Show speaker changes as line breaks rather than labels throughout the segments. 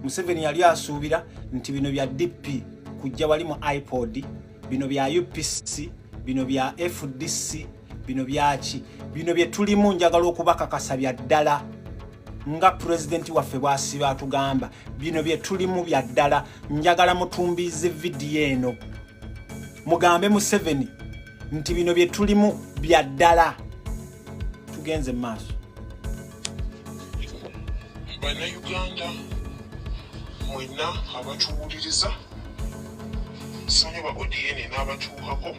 Museveni yali asuubira nti bino bya DP kujja wali mu iPod, bino bya UPC, bino bya FDC, bino byaki, bino bye tulimu njagala okubakakasa bya ddala nga president waffe bwasiba atugamba, bino bye tulimu bya ddala, njagala mutumbize video eno mugambe Museveni nti bino bye tulimu bya ddala. Tugenze maaso.
Bana Uganda mwena abatuwuliriza sonye ba ODN n'abatuukako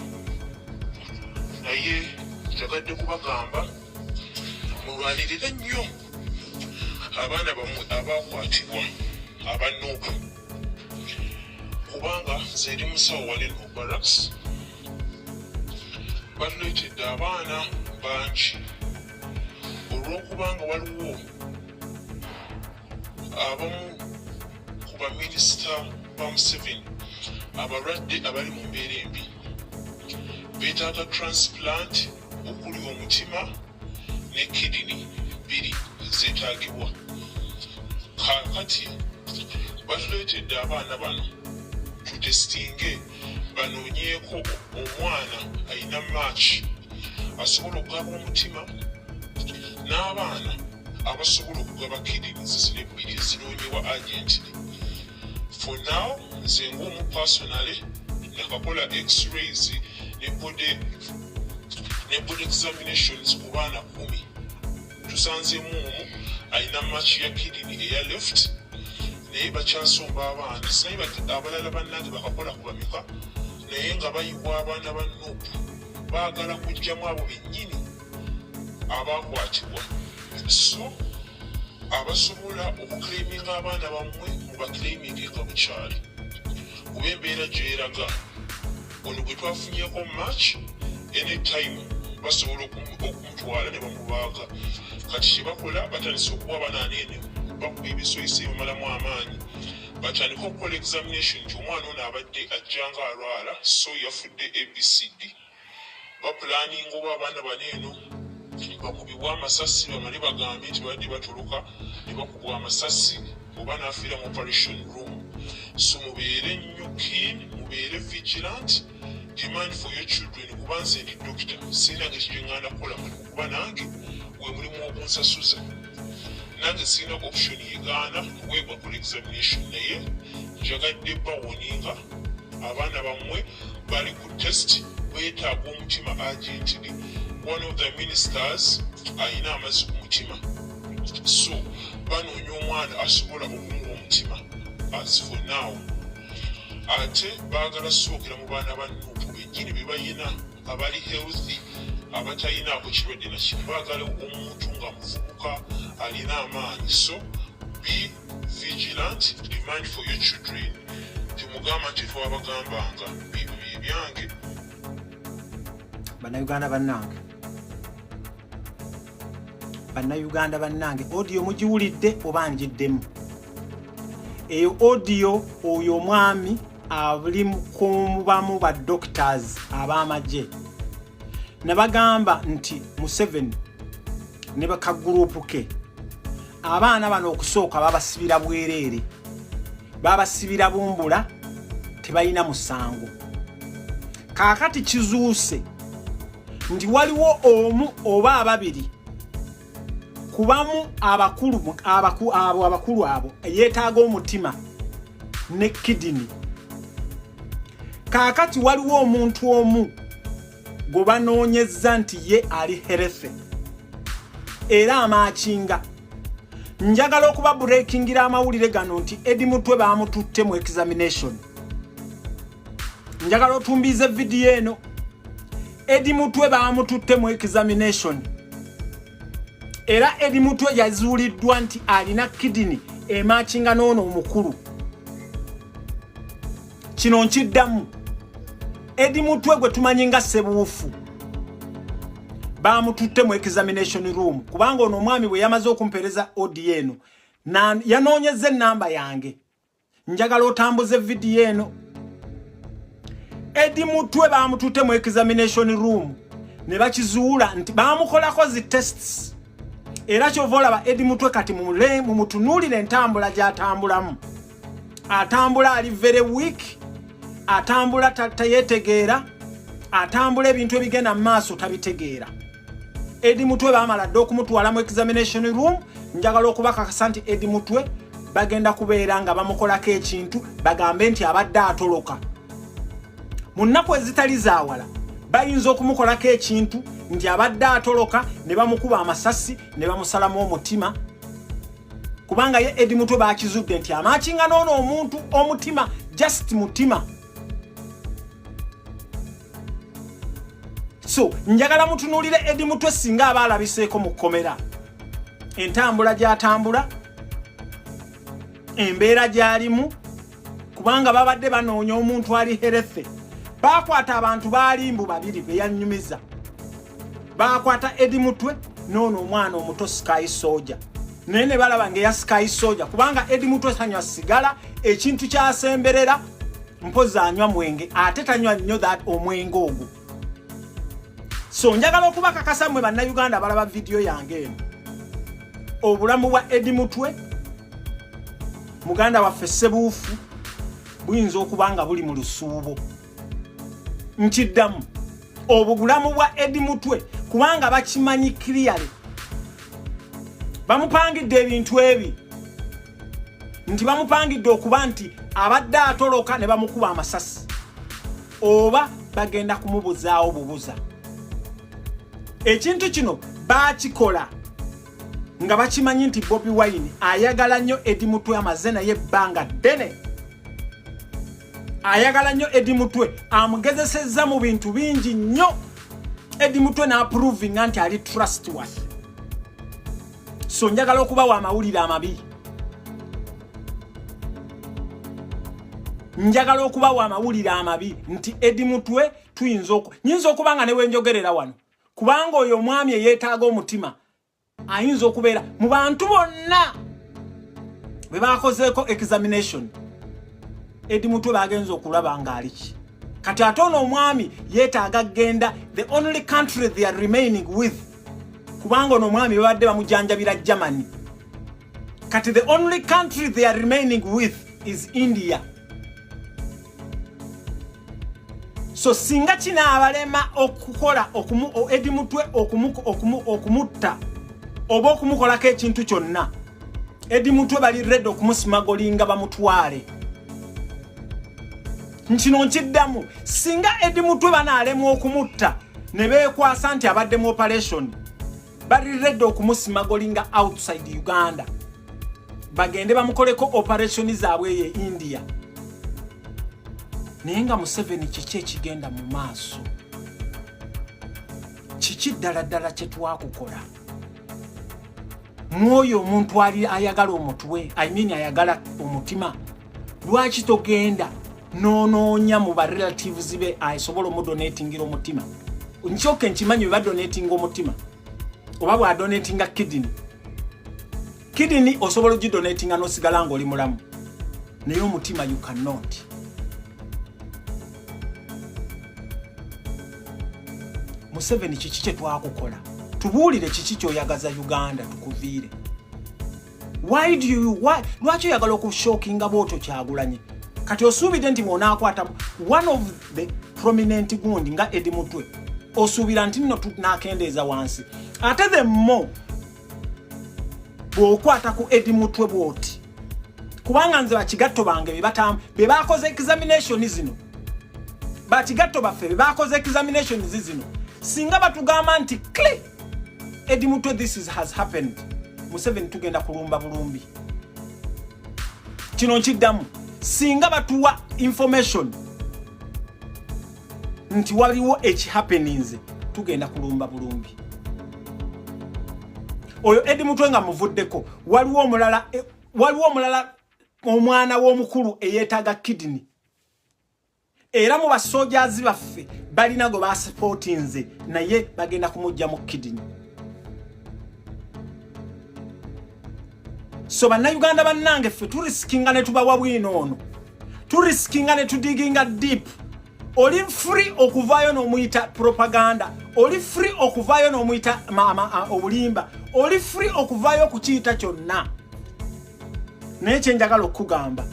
naye njagadde kubagamba mulwanirire nnyo abaana bammwe abakwatibwa abanuupu kubanga nze ndi musawo wali no barracks batuleetedde abaana bangi olw'okubanga waliwo abamu ku baminisita ba Museveni abalwadde abali mu mbeera embi beetaaga transplant okuli omutima ne kidini biri zeetaagibwa. Kaakati batuleetedde abaana bano tutesitinge banoonyeeko omwana alina maaki asobola okugaba omutima n'abaana abasobola okugaba kidini zisine bbiri ezinoonyewa agently. For now, nze ng'omu personally nakakola x-rays ne body examinations ku baana 10. Tusanzemu omu alina maaki ya kidini eya left naye bakyasomba abaana. Sinaye abalala bannange bakakola ku bameka naye nga bayibwa abaana ba Nuupu baagala kujjamu abo bennyini abakwatibwa. So abasobola okuclaiminga abaana bammwe mubaclaiminge nga bukyali kuba embeera gyeraga ono gwe twafunyeko match anytime basobola okumutwala ne bamubaaga. Kati kyebakola batandise okuwa banaana eno bakuba ebisoyise bamalamu amaanyi batandika okukola examination nti omwana ono abadde ajjanga alwala so yafudde ABCD. Bapulaninga oba abaana bano eno bakubibwa amasasi bamale bagambe nti badde batoloka ne bakubwa amasasi oba n'afiira mu operation room. So mubeere nnyo keen, mubeere vigilant, demand for your children kuba nze ndi doctor sirina ng'ekyo ngenda kukola mulimu kuba nange gwe mulimu okunsasuza. Nange sirina option yegaana kuweebwa ku examination naye njagadde bawoninga abaana bammwe bali ku test beetaaga omutima agently. One of the ministers ayina amazzi ku mutima so banoonya omwana asobola okumuwa omutima as for now. Ate baagala sookera mu baana ba Nuupu bennyini be bayina abali healthy abatayinaako kirwadde nakino baagala omuntu nga muvubuka alina amaanyi. So be vigilant, demand for your children. Temugamba nti twabagambanga bibyo byange.
Bannayuganda bannange, bannayuganda bannange, audio mugiwulidde oba njiddemu? Eyo audio oyo omwami ali kumubamu ba doctors ab'amagye ne bagamba nti Museveni ne bakagurupu ke abaana bano okusooka babasibira bwereere, babasibira bumbula, tebalina musango. Kaakati kizuuse nti waliwo omu oba ababiri kubamu abakulu abo yeetaaga omutima ne kidini. Kaakati waliwo omuntu omu gwe banoonyezza nti ye ali healthy era amaakinga. Njagala okuba breakingira amawulire gano nti Eddie Mutwe baamututte mu examination. Njagala otumbize video eno. Eddie Mutwe baamututte mu examination. Era Eddie Mutwe yazuuliddwa nti alina kidini emaakinga n'ono omukulu. Kino nkiddamu. Eddie Mutwe gwe tumanyi nga Ssebuufu baamututte mu examination room kubanga ono omwami bwe yamaze okumpereza audio eno yanoonyezza ennamba yange. Njagala otambuze video eno. Eddie Mutwe baamututte mu examination room ne bakizuula nti baamukolako zi tests. Era kyova olaba Eddie Mutwe kati mumutunuulire entambula gy'atambulamu. atambula ali very weak, atambula tayetegeera, atambula ebintu ebigenda mu maaso tabitegeera. Eddie Mutwe baamala dda okumutwala mu examination room, njagala okubakakasa nti Eddie Mutwe bagenda kubeera nga bamukolako ekintu bagambe nti abadde atoloka. Mu nnaku ezitali zaawala bayinza okumukolako ekintu nti abadde atoloka ne bamukuba amasasi ne bamusalamu omutima, kubanga ye Eddie Mutwe bakizudde nti amaakinga n'ono omuntu omutima just mutima. So njagala mutunuulire Eddie Mutwe singa aba alabiseeko mu kkomera, entambula gy'atambula, embeera gy'alimu, kubanga babadde banoonya omuntu ali herefe. Bakwata abantu balimbu babiri beyanyumiza, bakwata Eddie Mutwe n'ono omwana omuto Sky Soldier. Naye ne balaba ngeya Sky Soldier, kubanga Eddie Mutwe tanywa sigala, ekintu kyasemberera, mpozi anywa mwenge, ate tanywa nnyo that omwenge ogwo. So njagala okubakakasa mmwe bannayuganda abalaba video yange eno, obulamu bwa Eddie Mutwe muganda waffe Ssebuufu buyinza okuba nga buli mu lusuubo. Nkiddamu, obulamu bwa Eddie Mutwe kubanga bakimanyi clearly, bamupangidde ebintu ebi nti bamupangidde okuba nti abadde atoloka ne bamukuba amasasi, oba bagenda kumubuzaawo bubuza. Ekintu kino bakikola nga bakimanyi nti Bobi Wine ayagala nnyo Eddie Mutwe amaze naye ebbanga ddene, ayagala nnyo Eddie Mutwe, amugezesezza mu bintu bingi nnyo. Eddie Mutwe n'approving nti ali trustworthy. So njagala okubawa amawulire amabi, njagala okubawa amawulire amabi nti Eddie Mutwe nyinza okubanga ne wenjogerera wano, kubanga oyo omwami eyeetaaga omutima ayinza okubeera mu bantu bonna bwe bakozeeko examination. Eddie Mutwe bagenza okulaba ng'aliki. Kati ate ono omwami yeetaaga genda the only country they are remaining with, kubanga ono omwami babadde bamujanjabira Germany. Kati the only country they are remaining with is India. So singa kinaabalema okukola Eddie Mutwe okumutta oba okumukolako ekintu kyonna, Eddie Mutwe bali ready okumusimagolinga bamutwale. Nkino nkiddamu, singa Eddie Mutwe banaalemu okumutta ne beekwasa nti abadde mu operation, bali ready okumusimagolinga outside Uganda, bagende bamukoleko operation zaabwe ye India. Naye nga Museveni kiki ekigenda mu maaso? Kiki ddala ddala kye twakukola? Mwoyo omuntu ali ayagala omutwe, ayagala omutima, lwaki togenda n'onoonya mu ba relatives be asobola omudonatingira omutima? Nkyoke nkimanyi bwe badonatinga omutima oba bwa donatinga kidney osobola ogidonatinga n'osigala ng'oli mulamu, naye omutima you cannot. Museveni kiki kye twakukola? Tubuulire kiki ky'oyagaza Uganda tukuviire. Lwaki oyagala okushokinga bwotyo Kyagulanyi? Kati osuubidde nti mwonaakwata one of the prominent gundi nga Eddie Mutwe, osuubira nti nno tunaakendeeza wansi. Ate the more bw'okwata ku Eddie Mutwe bw'oti, kubanga nze bakigatto bange be baakoze examination zino, bakigatto baffe be baakoze examination zino, singa batugamba nti click Eddie Mutwe this has happened, Museveni tugenda kulumba bulumbi. Kino nkiddamu, singa batuwa information nti waliwo happenings, tugenda kulumba bulumbi. Oyo Eddie Mutwe nga muvuddeko, waliwo omulala omwana w'omukulu eyeetaaga kidney, era mu basojjazi baffe balina go basupportinze naye bagenda kumujja mu kidney. So bannayuganda bannange ffe turiskinga ne tubawa bwino ono, turiskinga ne tudiginga deep. Oli free okuvaayo n'omuyita propaganda, oli free okuvaayo n'omuyita obulimba, oli free okuvaayo ku kiyita kyonna. Naye kye njagala okugamba,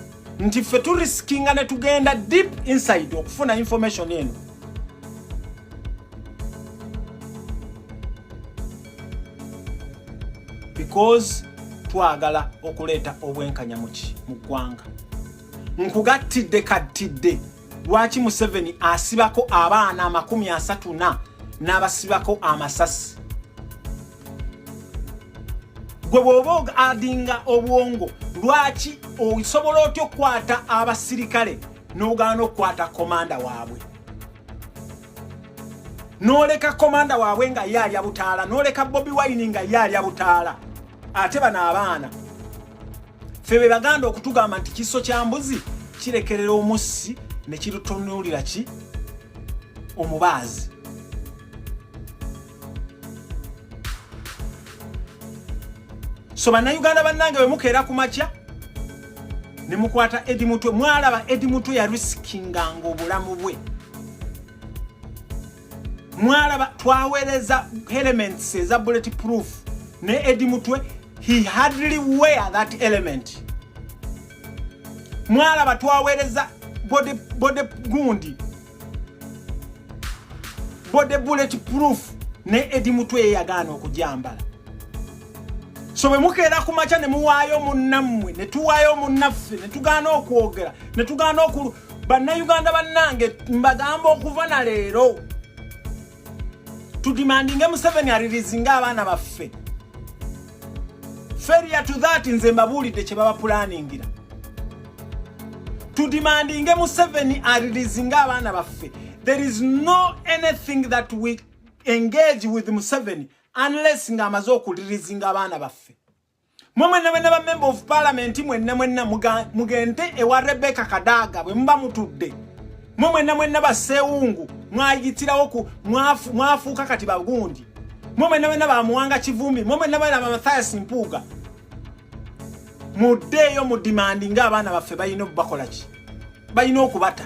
nti ffe turiskinga ne tugenda deep inside okufuna information eno. Because twagala okuleeta obwenkanya mu ggwanga. Nkugattidde kattidde lwaki Museveni asibako abaana 34 n'abasibako amasasi. Gwe bw'oba adinga obwongo lwaki osobola otya okukwata abasirikale n'ogaana okukwata komanda waabwe, n'oleka komanda waabwe nga ye alya butaala, n'oleka Bobi Wine nga ye alya butaala, ate bano abaana ffe be baganda okutugamba nti kiso kya mbuzi kirekerera omussi ne kirutunuulira ki omubaazi. So bannayuganda bannange bwe mukeera ku makya ne mukwata Eddie Mutwe, mwalaba Eddie Mutwe ya riskinganga obulamu bwe. Mwalaba twaweereza elements eza bulletproof ne Eddie Mutwe he hardly wear that element. Mwalaba twaweereza bode gundi bode bulletproof ne Eddie Mutwe yagaana okujambala. So bwe mukeera ku makya ne muwaayo munnammwe ne tuwaayo munnaffe ne tugaana okwogera ne tugaana bannayuganda bannange mbagamba okuva na leero tudimandinge Museveni aririzinga abaana baffe. Failure to that nze mbabuulidde kye baba pulaningira. Tudimandinge Museveni aririzinga abaana baffe. There is no anything that we engage with Museveni unless nga amaze okulirizinga abaana baffe. Mwenna ba member of parliament mwenna mugende ewa Rebecca Kadaga bwe mba mutudde. Mwenna ba Sewungu mwayitirawo mwafuuka kati bagundi. Mwenna ba Muwanga Kivumbi, mwenna ba Mathias Mpuuga. Muddeeyo mu demandinga abaana baffe bayina okubakola ki? Bayina okubata.